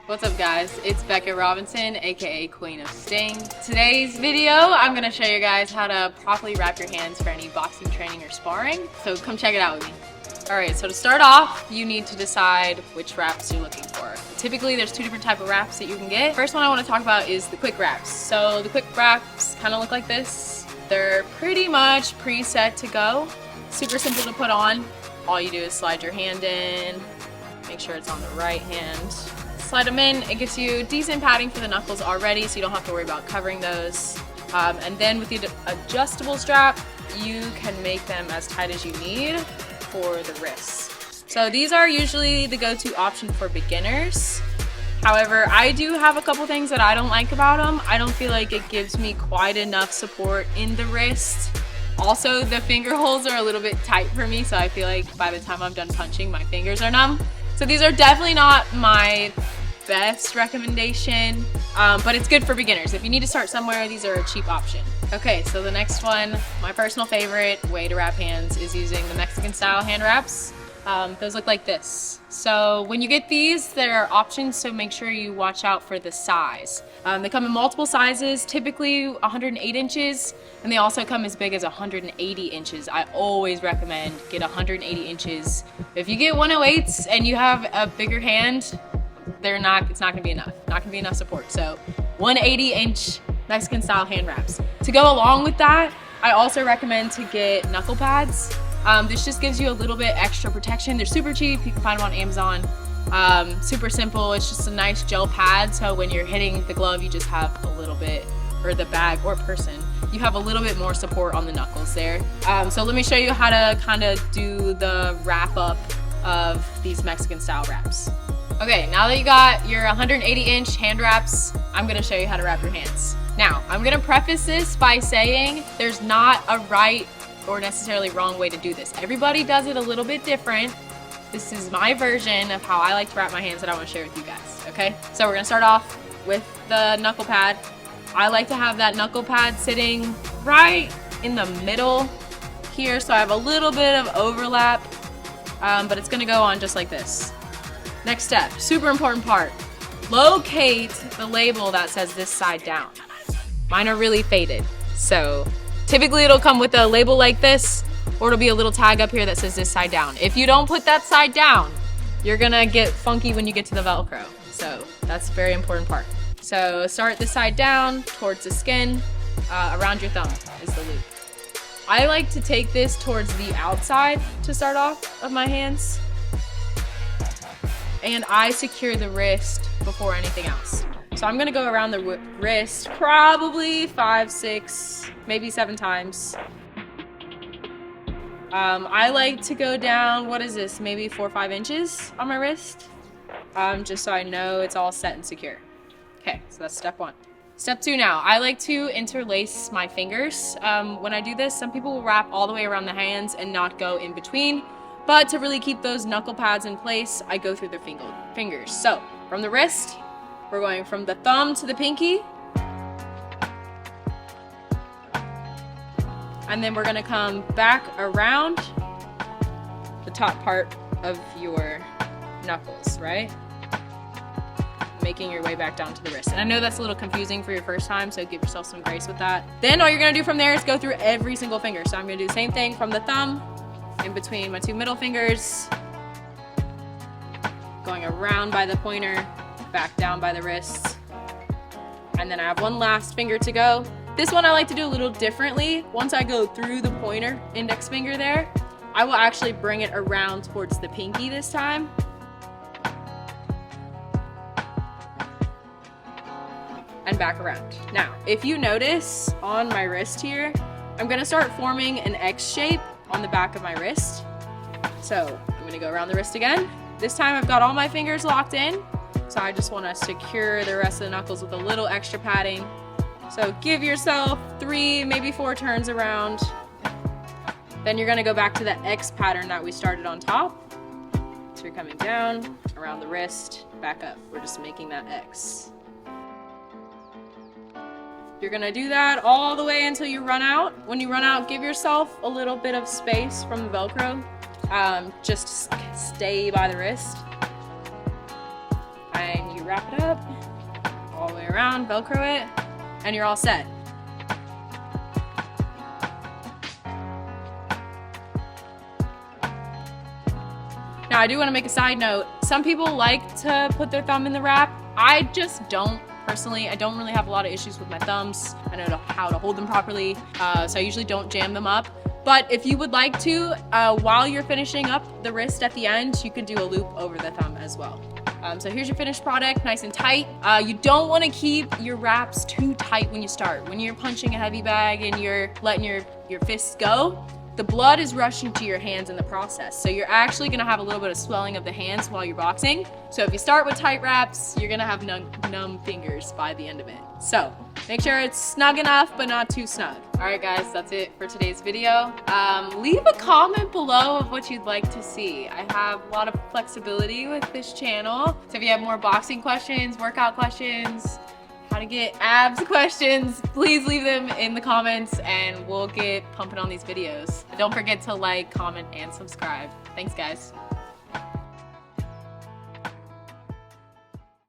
What's up guys, it's Bekah Robinson, aka Queen of Sting. Today's video, I'm gonna show you guys how to properly wrap your hands for any boxing training or sparring. So come check it out with me. Alright, so to start off, you need to decide which wraps you're looking for. Typically, there's two different types of wraps that you can get. First one I want to talk about is the quick wraps. So the quick wraps kind of look like this. They're pretty much preset to go. Super simple to put on. All you do is slide your hand in, make sure it's on the right hand. Slide them in. It gives you decent padding for the knuckles already, so you don't have to worry about covering those. And then with the adjustable strap, you can make them as tight as you need for the wrists. So these are usually the go-to option for beginners. However, I do have a couple things that I don't like about them. I don't feel like it gives me quite enough support in the wrist. Also, the finger holes are a little bit tight for me, so I feel like by the time I'm done punching, my fingers are numb. So these are definitely not my best recommendation, but it's good for beginners. If you need to start somewhere, these are a cheap option. Okay, so the next one, my personal favorite way to wrap hands is using the Mexican style hand wraps. Those look like this. So when you get these, there are options, so make sure you watch out for the size. They come in multiple sizes, typically 108 inches, and they also come as big as 180 inches. I always recommend get 180 inches. If you get 108s and you have a bigger hand, it's not gonna be enough. Not gonna be enough support. So 180-inch Mexican style hand wraps. To go along with that, I also recommend to get knuckle pads. This just gives you a little bit extra protection. They're super cheap. You can find them on Amazon. Super simple. It's just a nice gel pad. So when you're hitting the glove, you just have a little bit, or the bag or person, you have a little bit more support on the knuckles there. So let me show you how to kind of do the wrap up of these Mexican style wraps. Okay, now that you got your 180-inch hand wraps, I'm gonna show you how to wrap your hands. Now, I'm gonna preface this by saying there's not a right or necessarily wrong way to do this. Everybody does it a little bit different. This is my version of how I like to wrap my hands that I want to share with you guys, okay? So we're gonna start off with the knuckle pad. I like to have that knuckle pad sitting right in the middle here, so I have a little bit of overlap, but it's gonna go on just like this. Next step, super important part. Locate the label that says this side down. Mine are really faded, so typically it'll come with a label like this, or it'll be a little tag up here that says this side down. If you don't put that side down, you're gonna get funky when you get to the Velcro. So that's a very important part. So start this side down towards the skin, around your thumb is the loop. I like to take this towards the outside to start off of my hands. And I secure the wrist before anything else. So I'm gonna go around the wrist probably 5, 6, maybe 7 times. I like to go down, what is this, maybe 4 or 5 inches on my wrist, just so I know it's all set and secure. Okay, so that's step 1. Step 2 now, I like to interlace my fingers. When I do this, some people will wrap all the way around the hands and not go in between. But to really keep those knuckle pads in place, I go through the fingers. So from the wrist, we're going from the thumb to the pinky. And then we're gonna come back around the top part of your knuckles, right? Making your way back down to the wrist. And I know that's a little confusing for your first time, so give yourself some grace with that. Then all you're gonna do from there is go through every single finger. So I'm gonna do the same thing from the thumb, in between my 2 middle fingers, going around by the pointer, back down by the wrist, and then I have one last finger to go. This one I like to do a little differently. Once I go through the pointer, index finger there, I will actually bring it around towards the pinky this time. And back around. Now, if you notice on my wrist here, I'm gonna start forming an X shape on the back of my wrist. So I'm gonna go around the wrist again. This time I've got all my fingers locked in, so I just wanna secure the rest of the knuckles with a little extra padding. So give yourself 3, maybe 4 turns around. Then you're gonna go back to the X pattern that we started on top. So you're coming down, around the wrist, back up. We're just making that X. You're gonna do that all the way until you run out. When you run out, give yourself a little bit of space from the Velcro. Just stay by the wrist. And you wrap it up all the way around, Velcro it, and you're all set. Now I do want to make a side note. Some people like to put their thumb in the wrap. I just don't. Personally, I don't really have a lot of issues with my thumbs. I know how to hold them properly, so I usually don't jam them up. But if you would like to, while you're finishing up the wrist at the end, you could do a loop over the thumb as well. So here's your finished product, nice and tight. You don't want to keep your wraps too tight when you start. When you're punching a heavy bag and you're letting your fists go, the blood is rushing to your hands in the process. So you're actually gonna have a little bit of swelling of the hands while you're boxing. So if you start with tight wraps, you're gonna have numb fingers by the end of it. So make sure it's snug enough, but not too snug. All right guys, that's it for today's video. Leave a comment below of what you'd like to see. I have a lot of flexibility with this channel. So if you have more boxing questions, workout questions, how to get abs questions, please leave them in the comments and we'll get pumping on these videos. Don't forget to like, comment, and subscribe. Thanks guys.